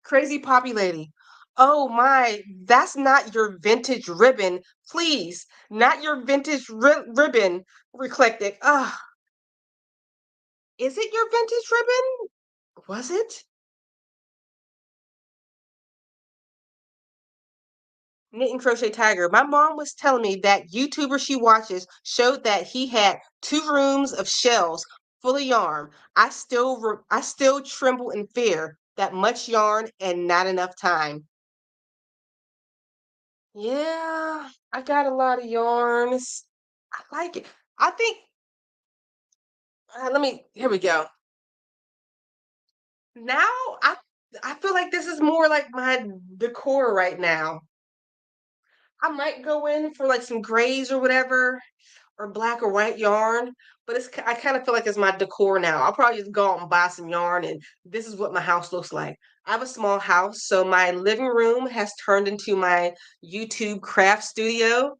Crazy Poppy Lady. Oh my, that's not your vintage ribbon. Please, not your vintage ribbon, Eclectic. Ah, is it your vintage ribbon? Was it? Knit and Crochet Tiger. My mom was telling me that YouTuber she watches showed that he had 2 rooms of shelves full of yarn. I still tremble in fear. That much yarn and not enough time. Yeah, I got a lot of yarns. I like it. I think let me here we go. Now I feel like this is more like my decor right now. I might go in for like some grays or whatever, or black or white yarn, but I kind of feel like it's my decor now. I'll probably just go out and buy some yarn, and this is what my house looks like. I have a small house, so my living room has turned into my YouTube craft studio.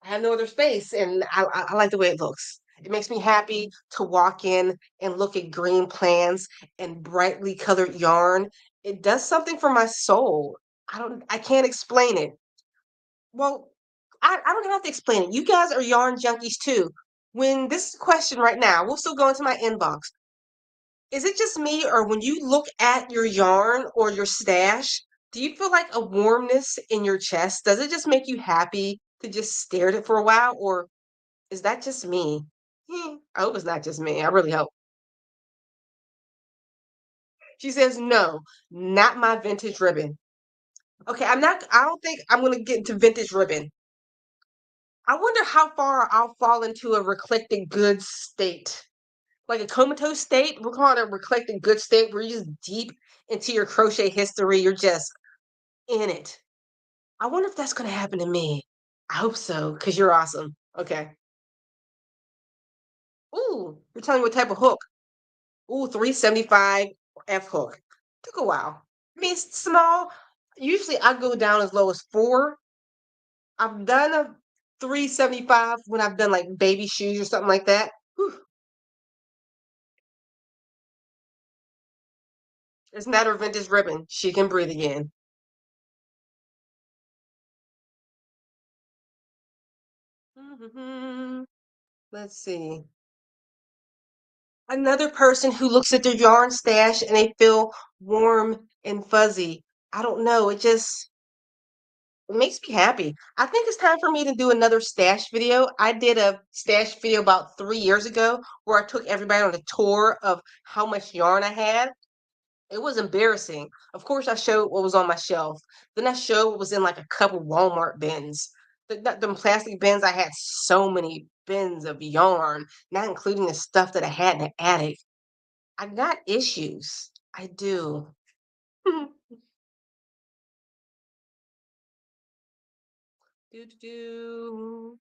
I have no other space, and I like the way it looks. It makes me happy to walk in and look at green plants and brightly colored yarn. It does something for my soul. I can't explain it. Well, I don't have to explain it. You guys are yarn junkies too. When this question right now, we'll still go into my inbox. Is it just me, or when you look at your yarn or your stash, do you feel like a warmness in your chest? Does it just make you happy to just stare at it for a while, or is that just me? I hope it's not just me. I really hope. She says, no, not my vintage ribbon. Okay, I don't think I'm going to get into vintage ribbon. I wonder how far I'll fall into a recollected goods state. Like a comatose state. We're calling it a recollected goods state where you're just deep into your crochet history. You're just in it. I wonder if that's going to happen to me. I hope so, because you're awesome. Okay. Ooh, you're telling me what type of hook. Ooh, 375 F hook. Took a while. I mean, it's small. Usually I go down as low as 4. I've done a 375 when I've done like baby shoes or something like that. Whew. It's not her vintage ribbon. She can breathe again. Let's see. Another person who looks at their yarn stash and they feel warm and fuzzy. I don't know. It makes me happy. I think it's time for me to do another stash video. I did a stash video about 3 years ago where I took everybody on a tour of how much yarn I had. It was embarrassing. Of course, I showed what was on my shelf. Then I showed what was in like a couple Walmart bins. Them plastic bins, I had so many bins of yarn, not including the stuff that I had in the attic. I got issues. I do. Do, do, do.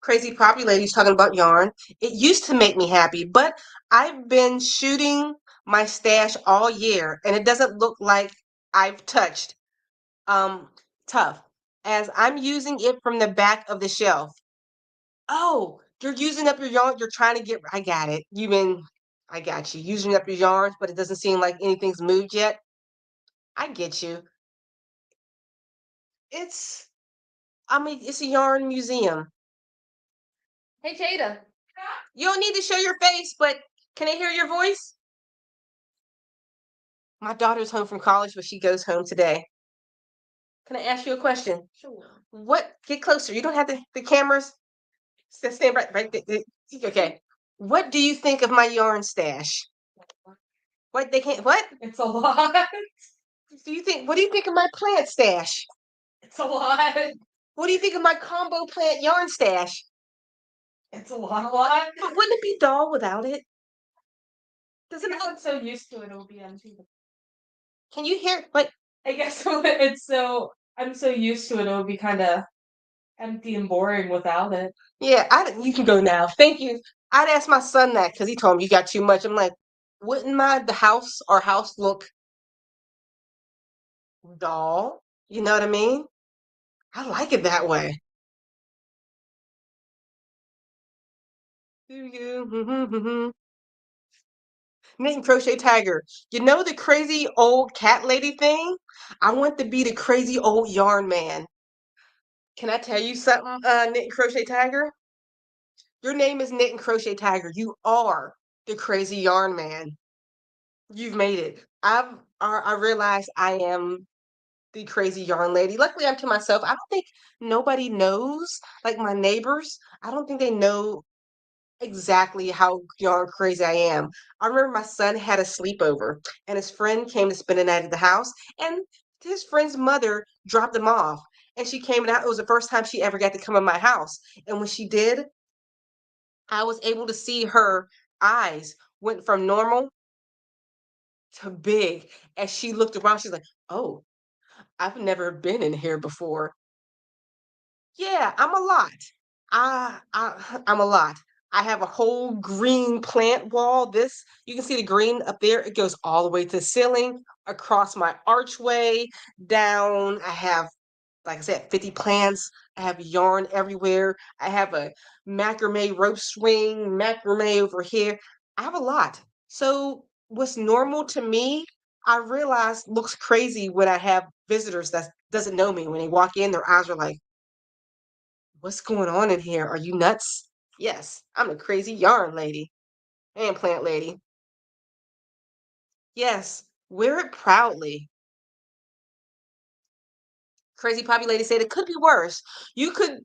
Crazy Poppy Lady's talking about yarn. It used to make me happy, but I've been shooting my stash all year and it doesn't look like I've touched um tough as I'm using it from the back of the shelf. Oh, you're using up your yarn. You're trying to get I got it. I got you. Using up your yarns, but it doesn't seem like anything's moved yet. I get you. It's it's a yarn museum. Hey Jada. You don't need to show your face, but can I hear your voice? My daughter's home from college, but she goes home today. Can I ask you a question? Sure. What? Get closer. You don't have the cameras. Stand right. Okay. What do you think of my yarn stash? What they can't what? It's a lot. Do you think what do you think of my plant stash? It's a lot. What do you think of my combo plant yarn stash? It's a lot. But wouldn't it be dull without it? Doesn't it? I'm so used to it, it'll be empty. Can you hear what? I guess it's so I'm so used to it, it'll be kind of empty and boring without it. Yeah, you can go now. Thank you. I'd ask my son that because he told me you got too much. I'm like, wouldn't the house or house look dull? You know what I mean? I like it that way. Do you? Knit and crochet tiger. You know the crazy old cat lady thing? I want to be the crazy old yarn man. Can I tell you something, knit and crochet tiger? Your name is knit and crochet tiger. You are the crazy yarn man. You've made it. I realize I am the crazy yarn lady. Luckily, I'm to myself. I don't think nobody knows, like my neighbors. I don't think they know exactly how yarn crazy I am. I remember my son had a sleepover, and his friend came to spend the night at the house, and his friend's mother dropped him off. And she came out. It was the first time she ever got to come in my house. And when she did, I was able to see her eyes went from normal to big. As she looked around, she's like, "Oh, I've never been in here before." Yeah, I'm a lot. I'm a lot. I have a whole green plant wall. This you can see the green up there. It goes all the way to the ceiling, across my archway, down. I have, like I said, 50 plants. I have yarn everywhere. I have a macrame rope swing, macrame over here. I have a lot. So what's normal to me, I realize looks crazy when I have visitors that doesn't know me. When they walk in, their eyes are like, "What's going on in here? Are you nuts?" Yes, I'm a crazy yarn lady and plant lady. Yes, wear it proudly. Crazy Poppy lady said it could be worse. You could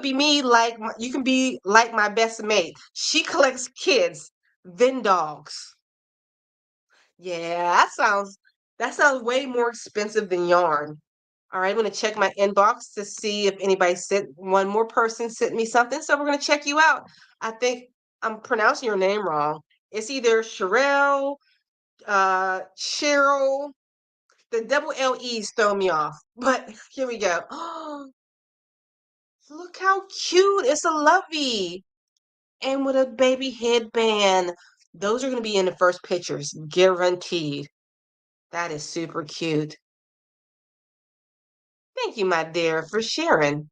be me you can be like my best mate. She collects kids, then dogs. Yeah, that sounds way more expensive than yarn. All right, I'm gonna check my inbox to see if anybody sent one more person sent me something. So we're gonna check you out. I think I'm pronouncing your name wrong. It's either Sherelle, Cheryl. The double Le's throw me off. But here we go. Look how cute. It's a lovey. And with a baby headband. Those are gonna be in the first pictures, guaranteed. That is super cute. Thank you, my dear, for sharing.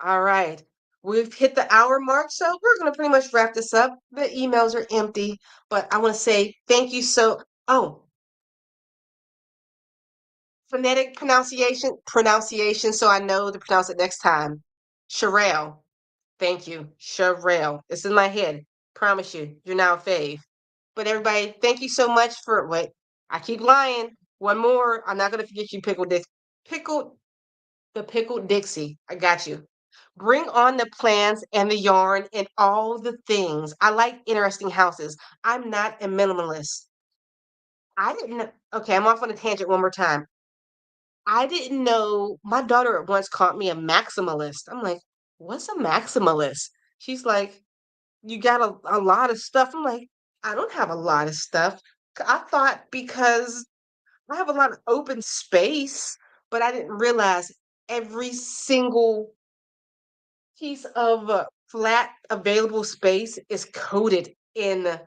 All right. We've hit the hour mark, so we're going to pretty much wrap this up. The emails are empty, but I want to say thank you oh, phonetic pronunciation, so I know to pronounce it next time. Sherelle. Thank you. Sherelle. It's in my head. Promise you, you're now a fave. But everybody, thank you so much for wait. I keep lying. One more. I'm not gonna forget you, Pickled the pickled Dixie. I got you. Bring on the plants and the yarn and all the things. I like interesting houses. I'm not a minimalist. I didn't know. Okay, I'm off on a tangent one more time. I didn't know my daughter once called me a maximalist. I'm like, what's a maximalist? She's like, you got a lot of stuff. I'm like, I don't have a lot of stuff. I thought because I have a lot of open space, but I didn't realize every single piece of flat available space is coated in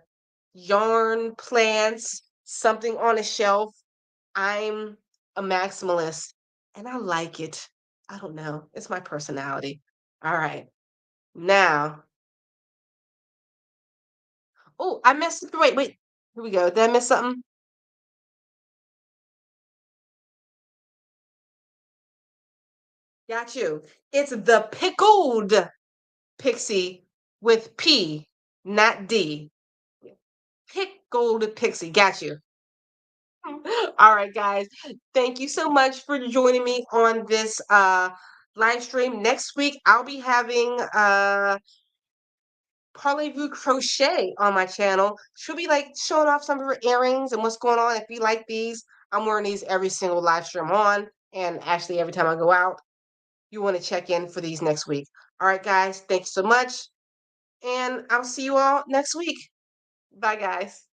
yarn, plants, something on a shelf. I'm a maximalist and I like it. I don't know. It's my personality. All right. Now, oh, I missed wait. Here we go. Did I miss something? Got you. It's the pickled pixie with P, not D. Pickled pixie. Got you. All right, guys. Thank you so much for joining me on this live stream. Next week, I'll be having Parlez-Vous Crochet on my channel. She'll be like showing off some of her earrings and what's going on. If you like these, I'm wearing these every single live stream on, and actually every time I go out. You want to check in for these next week. All right, guys, thanks so much. And I'll see you all next week. Bye, guys.